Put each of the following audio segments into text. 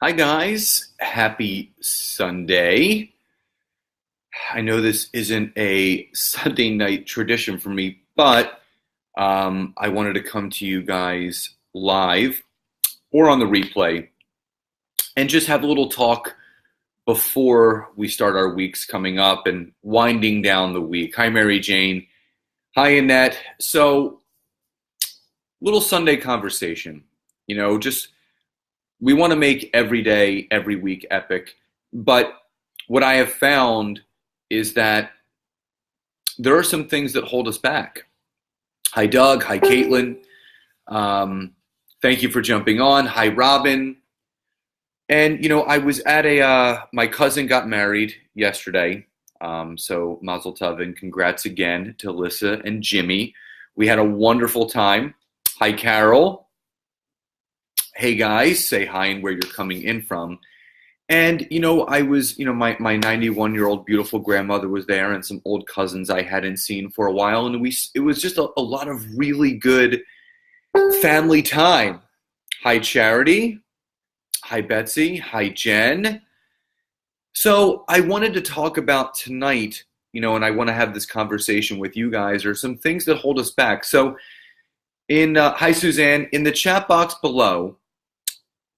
Hi, guys. Happy Sunday. I know this isn't a Sunday night tradition for me, but I wanted to come to you guys live or on the replay and just have a little talk before we start our weeks coming up and winding down the week. Hi, Mary Jane. Hi, Annette. So, little Sunday conversation. Just we want to make every day, every week epic. But what I have found is that there are some things that hold us back. Hi, Doug. Hi, Caitlin. Thank you for jumping on. Hi, Robin. And, I was at my cousin got married yesterday. So Mazel Tov and congrats again to Alyssa and Jimmy. We had a wonderful time. Hi, Carol. Hey, guys, say hi and where you're coming in from. And, I was, my 91-year-old beautiful grandmother was there and some old cousins I hadn't seen for a while. And it was just a lot of really good family time. Hi, Charity. Hi, Betsy. Hi, Jen. So I wanted to talk about tonight, and I want to have this conversation with you guys, or some things that hold us back. So hi, Suzanne, in the chat box below,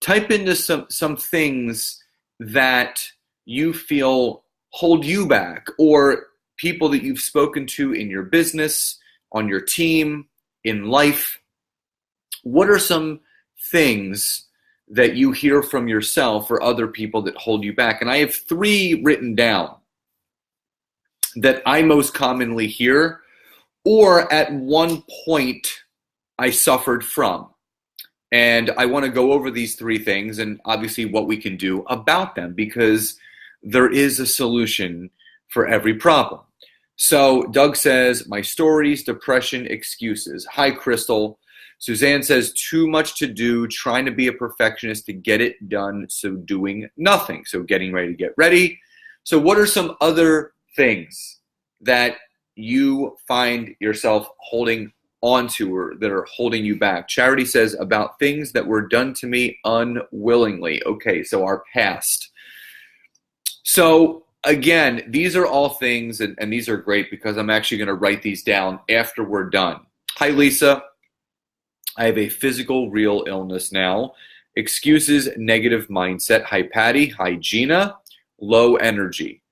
type into some things that you feel hold you back, or people that you've spoken to in your business, on your team, in life. What are some things that you hear from yourself or other people that hold you back? And I have 3 written down that I most commonly hear, or at one point I suffered from. And I want to go over these 3 things and obviously what we can do about them, because there is a solution for every problem. So Doug says, my stories, depression, excuses. Hi, Crystal. Suzanne says, too much to do, trying to be a perfectionist to get it done, so doing nothing. So getting ready to get ready. So what are some other things that you find yourself holding onto, or that are holding you back? Charity says, about things that were done to me unwillingly. Okay, so our past. So again, these are all things, and these are great because I'm actually going to write these down after we're done. Hi, Lisa. I have a physical, real illness now. Excuses, negative mindset. Hi, Patty. Hi, Gina. Low energy.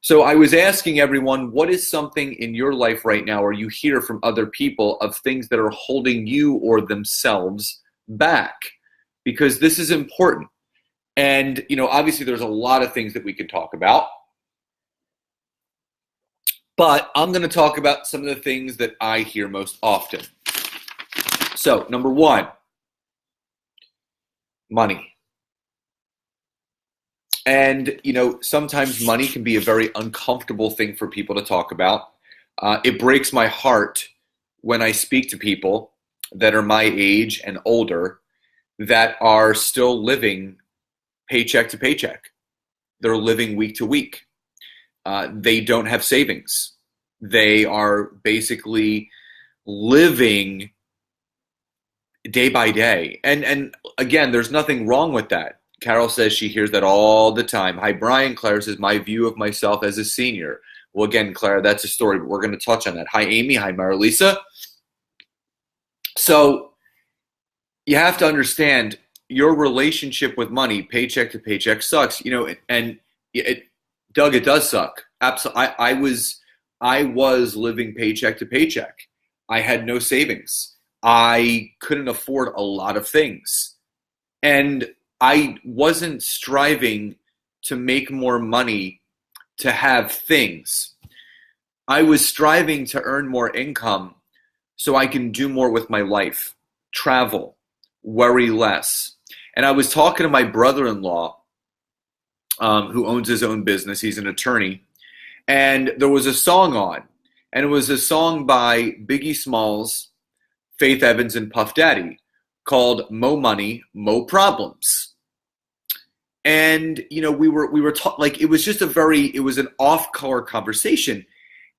So I was asking everyone, what is something in your life right now, or you hear from other people, of things that are holding you or themselves back? Because this is important. And, obviously there's a lot of things that we could talk about. But I'm going to talk about some of the things that I hear most often. So, number 1, money. And, sometimes money can be a very uncomfortable thing for people to talk about. It breaks my heart when I speak to people that are my age and older that are still living paycheck to paycheck. They're living week to week. They don't have savings. They are basically living day by day. And again, there's nothing wrong with that. Carol says she hears that all the time. Hi, Brian. Claire says, my view of myself as a senior. Well, again, Claire, that's a story, but we're going to touch on that. Hi, Amy. Hi, Marilisa. So you have to understand, your relationship with money, paycheck to paycheck, sucks. And Doug, it does suck. Absolutely. I was living paycheck to paycheck. I had no savings. I couldn't afford a lot of things. And I wasn't striving to make more money to have things. I was striving to earn more income so I can do more with my life, travel, worry less. And I was talking to my brother-in-law, who owns his own business. He's an attorney. And there was a song on. And it was a song by Biggie Smalls, Faith Evans, and Puff Daddy, called Mo Money, Mo Problems. And, we were talking, like, it was just it was an off-color conversation.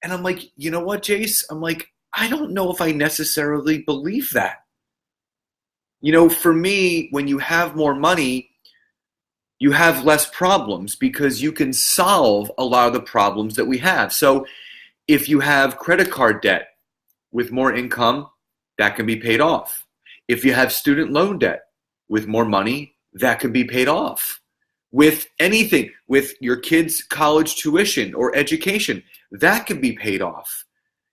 And I'm like, you know what, Jace? I'm like, I don't know if I necessarily believe that. For me, when you have more money, you have less problems because you can solve a lot of the problems that we have. So if you have credit card debt with more income, that can be paid off. If you have student loan debt with more money, that can be paid off. With anything, with your kids' college tuition or education, that can be paid off.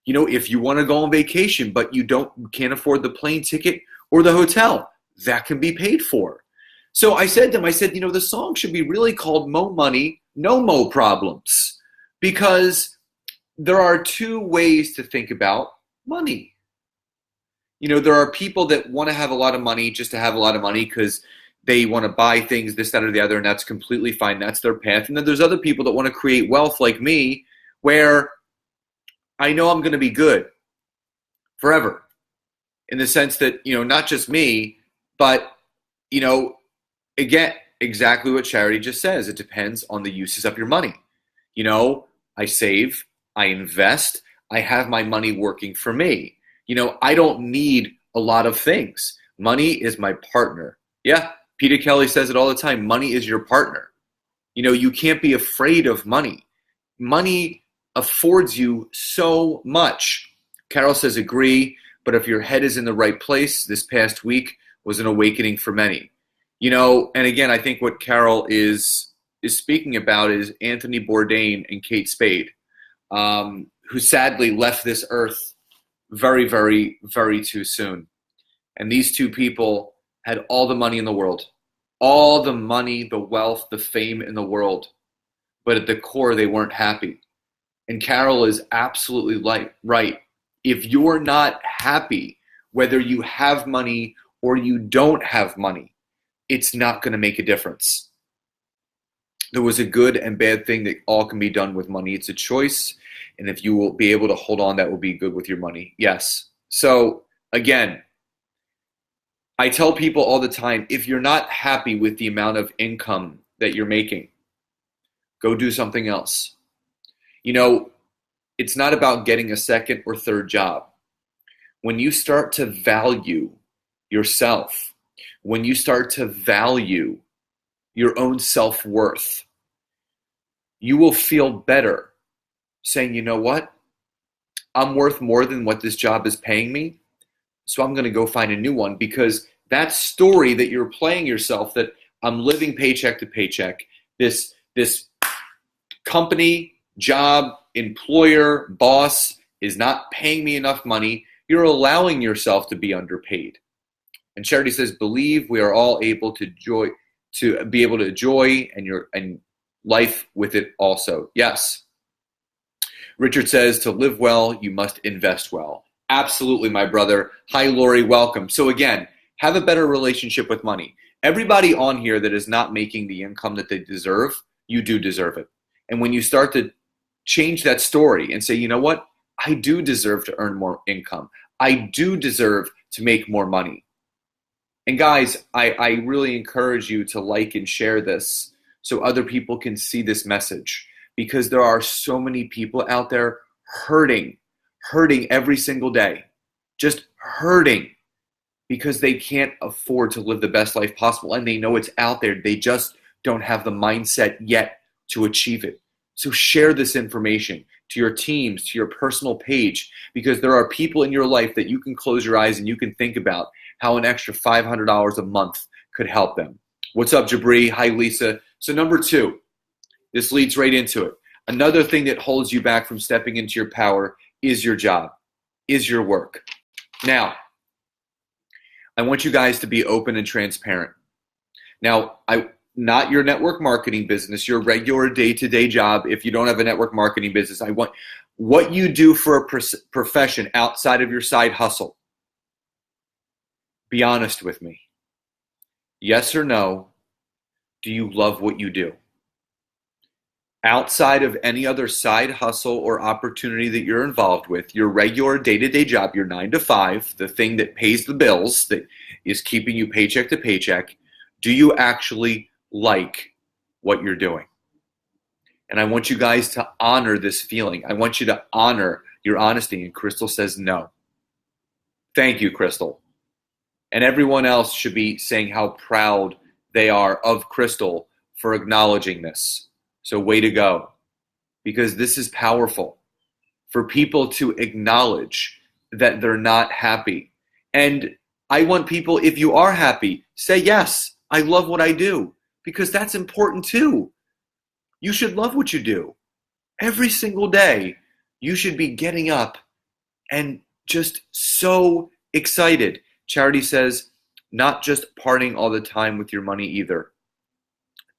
If you want to go on vacation, but you can't afford the plane ticket or the hotel, that can be paid for. So I said to him, the song should be really called Mo Money, No Mo Problems, because there are two ways to think about money. There are people that want to have a lot of money just to have a lot of money because they want to buy things, this, that, or the other, and that's completely fine. That's their path. And then there's other people that want to create wealth like me, where I know I'm going to be good forever, in the sense that, not just me, but, again, exactly what Charity just says. It depends on the uses of your money. I save, I invest, I have my money working for me. I don't need a lot of things. Money is my partner. Yeah, Peter Kelly says it all the time. Money is your partner. You can't be afraid of money. Money affords you so much. Carol says agree, but if your head is in the right place, this past week was an awakening for many. And again, I think what Carol is speaking about is Anthony Bourdain and Kate Spade, who sadly left this earth very, very, very too soon. And these two people had all the money in the world, all the money, the wealth, the fame in the world. But at the core, they weren't happy. And Carol is absolutely right. If you're not happy, whether you have money or you don't have money, it's not going to make a difference. There was a good and bad thing that all can be done with money. It's a choice. And if you will be able to hold on, that will be good with your money. Yes. So again, I tell people all the time, if you're not happy with the amount of income that you're making, go do something else. It's not about getting a second or third job. When you start to value yourself, when you start to value your own self-worth, you will feel better saying, you know what? I'm worth more than what this job is paying me, so I'm going to go find a new one, because that story that you're playing yourself, that I'm living paycheck to paycheck, this company, job, employer, boss is not paying me enough money, you're allowing yourself to be underpaid. And Charity says, believe we are all able to be able to enjoy and life with it also. Yes. Richard says, to live well, you must invest well. Absolutely, my brother. Hi, Lori. Welcome. So again, have a better relationship with money. Everybody on here that is not making the income that they deserve, you do deserve it. And when you start to change that story and say, you know what? I do deserve to earn more income. I do deserve to make more money. And guys, I really encourage you to like and share this so other people can see this message, because there are so many people out there hurting every single day, just hurting because they can't afford to live the best life possible. And they know it's out there. They just don't have the mindset yet to achieve it. So share this information to your teams, to your personal page, because there are people in your life that you can close your eyes and you can think about how an extra $500 a month could help them. What's up, Jabri? Hi, Lisa. So number 2, this leads right into it. Another thing that holds you back from stepping into your power is your job, is your work. Now, I want you guys to be open and transparent. Now, not your network marketing business, your regular day-to-day job. If you don't have a network marketing business, I want what you do for a profession outside of your side hustle. Be honest with me. Yes or no, do you love what you do? Outside of any other side hustle or opportunity that you're involved with, your regular day-to-day job, your 9 to 5, the thing that pays the bills, that is keeping you paycheck to paycheck, do you actually like what you're doing? And I want you guys to honor this feeling. I want you to honor your honesty. And Crystal says no. Thank you, Crystal. And everyone else should be saying how proud they are of Crystal for acknowledging this. So way to go, because this is powerful for people to acknowledge that they're not happy. And I want people, if you are happy, say, yes, I love what I do, because that's important too. You should love what you do. Every single day, you should be getting up and just so excited. Charity says, not just partying all the time with your money either.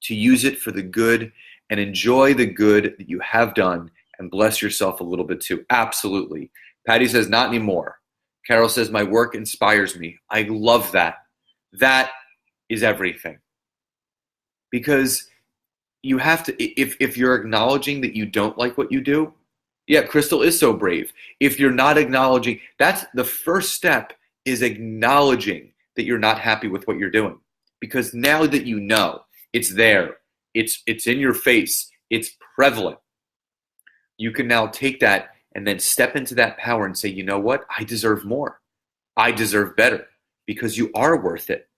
To use it for the good and enjoy the good that you have done and bless yourself a little bit too. Absolutely. Patty says, not anymore. Carol says, my work inspires me. I love that. That is everything. Because you have to, if you're acknowledging that you don't like what you do, yeah, Crystal is so brave. If you're not acknowledging, that's the first step, is acknowledging that you're not happy with what you're doing. Because now that you know, it's there, it's in your face, it's prevalent, you can now take that and then step into that power and say, you know what? I deserve more. I deserve better, because you are worth it.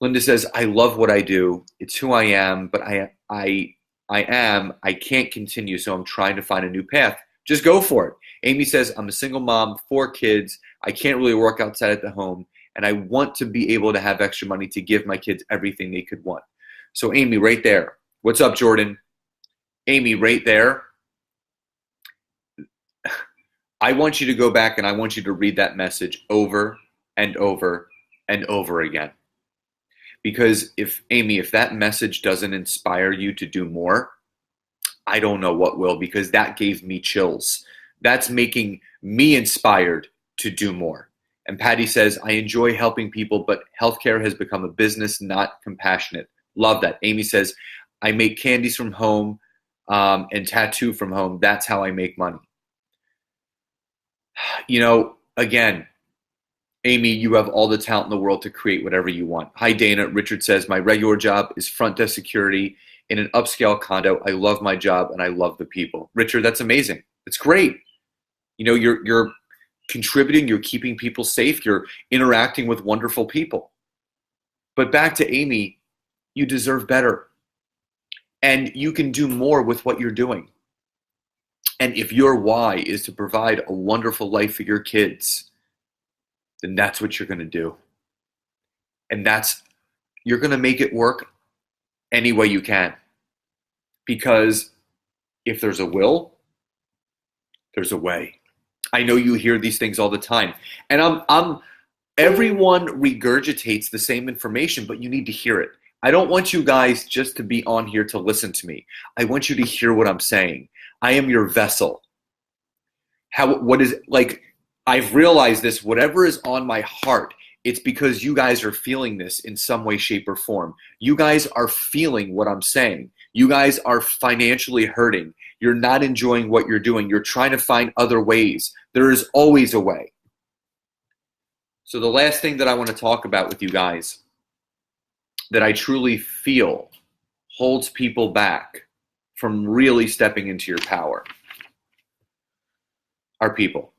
Linda says, I love what I do. It's who I am, but I can't continue, so I'm trying to find a new path. Just go for it. Amy says, I'm a single mom, 4 kids. I can't really work outside at the home, and I want to be able to have extra money to give my kids everything they could want. So Amy, right there. What's up, Jordan? Amy, right there. I want you to go back and I want you to read that message over and over and over again. Because if that message doesn't inspire you to do more, I don't know what will, because that gave me chills. That's making me inspired to do more. And Patty says, I enjoy helping people, but healthcare has become a business, not compassionate. Love that. Amy says, I make candies from home and tattoo from home. That's how I make money. You know, again, Amy, you have all the talent in the world to create whatever you want. Hi, Dana. Richard says, my regular job is front desk security in an upscale condo. I love my job and I love the people. Richard, that's amazing. It's great. You know, you're contributing, you're keeping people safe, you're interacting with wonderful people. But back to Amy, you deserve better. And you can do more with what you're doing. And if your why is to provide a wonderful life for your kids, then that's what you're going to do. And you're going to make it work any way you can. Because if there's a will, there's a way. I know you hear these things all the time. And everyone regurgitates the same information, but you need to hear it. I don't want you guys just to be on here to listen to me. I want you to hear what I'm saying. I am your vessel. I've realized this, whatever is on my heart, it's because you guys are feeling this in some way, shape, or form. You guys are feeling what I'm saying. You guys are financially hurting. You're not enjoying what you're doing. You're trying to find other ways. There is always a way. So the last thing that I want to talk about with you guys that I truly feel holds people back from really stepping into your power are people.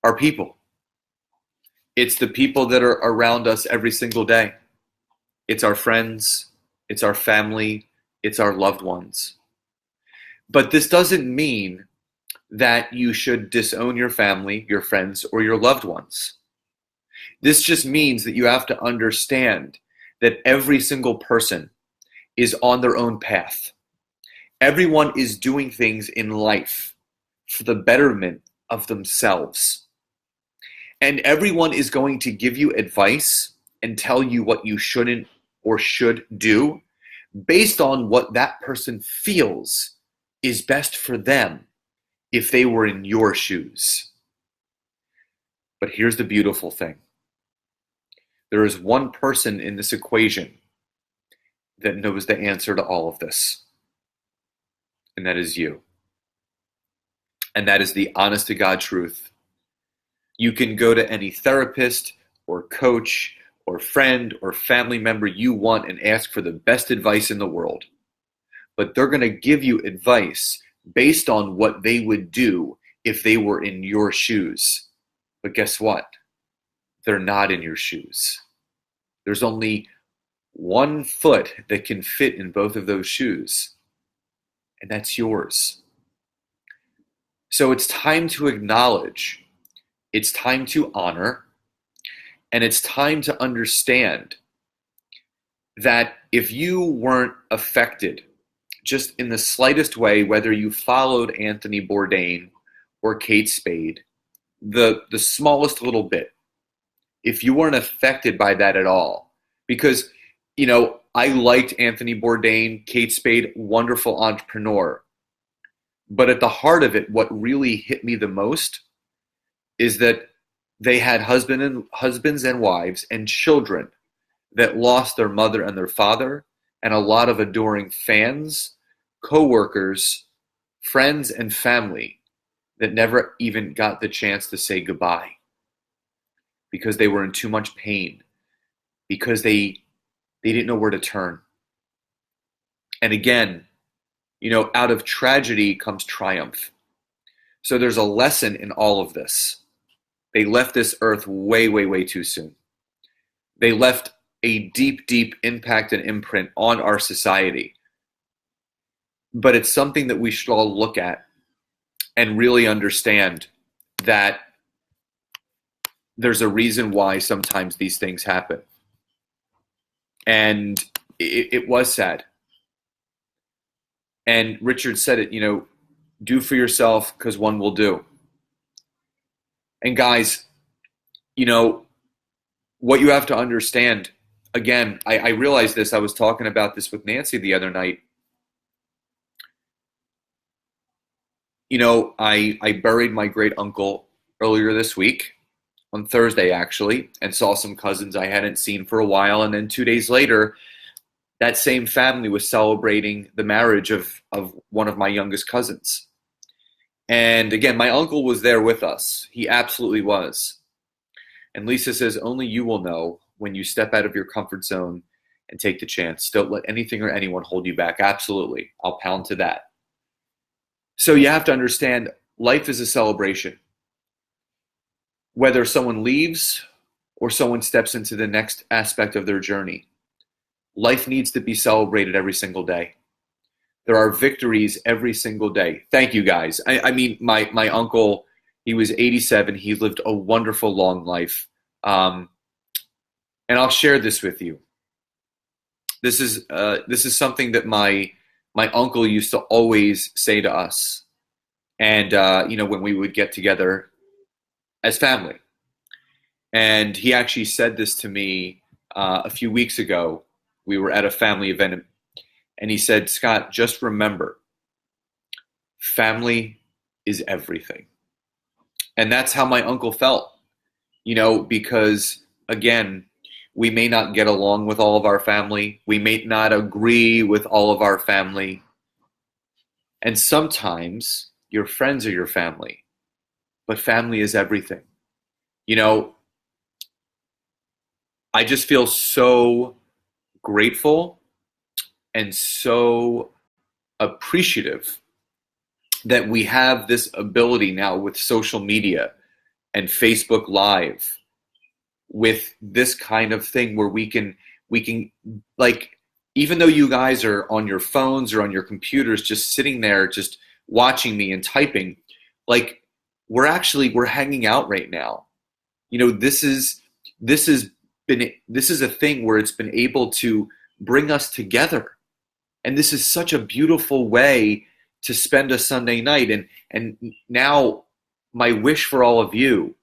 Our people. It's the people that are around us every single day. It's our friends, it's our family, it's our loved ones. But this doesn't mean that you should disown your family, your friends, or your loved ones. This just means that you have to understand that every single person is on their own path. Everyone is doing things in life for the betterment of themselves. And everyone is going to give you advice and tell you what you shouldn't or should do based on what that person feels is best for them if they were in your shoes. But here's the beautiful thing. There is one person in this equation that knows the answer to all of this. And that is you. And that is the honest to God truth. You can go to any therapist or coach or friend or family member you want and ask for the best advice in the world. But they're going to give you advice based on what they would do if they were in your shoes. But guess what? They're not in your shoes. There's only one foot that can fit in both of those shoes, and that's yours. So it's time to acknowledge, it's time to honor, and it's time to understand that if you weren't affected just in the slightest way, whether you followed Anthony Bourdain or Kate Spade, the smallest little bit, if you weren't affected by that at all, because, I liked Anthony Bourdain, Kate Spade, wonderful entrepreneur. But at the heart of it, what really hit me the most is that they had husbands and wives and children that lost their mother and their father, and a lot of adoring fans, co-workers, friends, and family that never even got the chance to say goodbye because they were in too much pain, because they didn't know where to turn. And again, out of tragedy comes triumph. So there's a lesson in all of this. They left this earth way, way, way too soon. They left a deep, deep impact and imprint on our society. But it's something that we should all look at and really understand that there's a reason why sometimes these things happen. And it was sad. And Richard said it, do for yourself because one will do. And guys, what you have to understand, again, I realized this, I was talking about this with Nancy the other night. I buried my great uncle earlier this week, on Thursday actually, and saw some cousins I hadn't seen for a while. And then 2 days later, that same family was celebrating the marriage of one of my youngest cousins. And again, my uncle was there with us. He absolutely was. And Lisa says, only you will know when you step out of your comfort zone and take the chance. Don't let anything or anyone hold you back. Absolutely. I'll pound to that. So you have to understand, life is a celebration. Whether someone leaves or someone steps into the next aspect of their journey, life needs to be celebrated every single day. There are victories every single day. Thank you, guys. I mean, my uncle, he was 87. He lived a wonderful, long life. And I'll share this with you. This is something that my uncle used to always say to us. And, when we would get together as family. And he actually said this to me a few weeks ago. We were at a family event, and he said, Scott, just remember, family is everything. And that's how my uncle felt, because, again, we may not get along with all of our family. We may not agree with all of our family. And sometimes your friends are your family, but family is everything. I just feel so grateful and so appreciative that we have this ability now with social media and Facebook Live, with this kind of thing where we can like, even though you guys are on your phones or on your computers just sitting there just watching me and typing, like, we're hanging out right now. This is a thing where it's been able to bring us together. And this is such a beautiful way to spend a Sunday night. And now my wish for all of you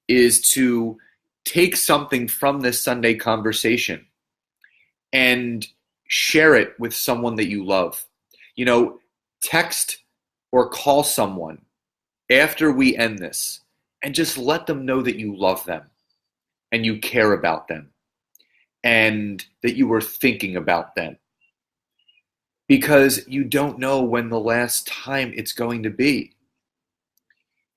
is to take something from this Sunday conversation and share it with someone that you love. Text or call someone after we end this and just let them know that you love them and you care about them and that you were thinking about them. Because you don't know when the last time it's going to be.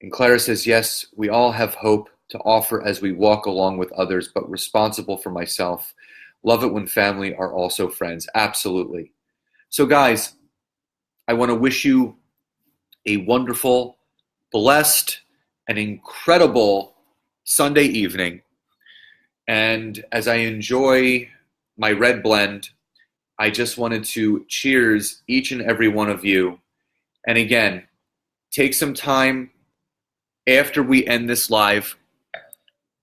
And Clara says, yes, we all have hope to offer as we walk along with others, but responsible for myself. Love it when family are also friends. Absolutely. So guys, I want to wish you a wonderful, blessed, and incredible Sunday evening. And as I enjoy my red blend, I just wanted to cheers each and every one of you. And again, take some time after we end this live,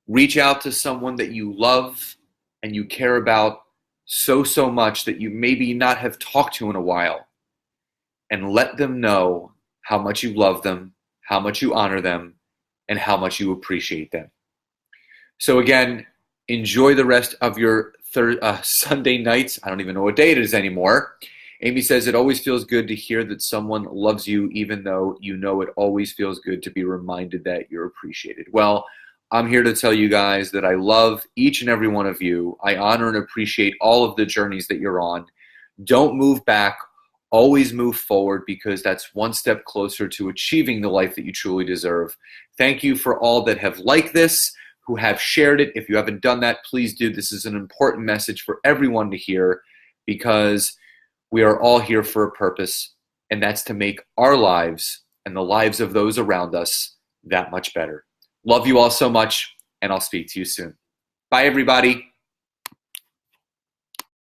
reach out to someone that you love and you care about so much that you maybe not have talked to in a while, and let them know how much you love them, how much you honor them, and how much you appreciate them. So again, enjoy the rest of your Sunday nights. I don't even know what day it is anymore. Amy says, it always feels good to hear that someone loves you, even though you know it always feels good to be reminded that you're appreciated. Well, I'm here to tell you guys that I love each and every one of you. I honor and appreciate all of the journeys that you're on. Don't move back. Always move forward, because that's one step closer to achieving the life that you truly deserve. Thank you for all that have liked this, who have shared it. If you haven't done that, please do. This is an important message for everyone to hear, because we are all here for a purpose, and that's to make our lives and the lives of those around us that much better. Love you all so much, and I'll speak to you soon. Bye, everybody.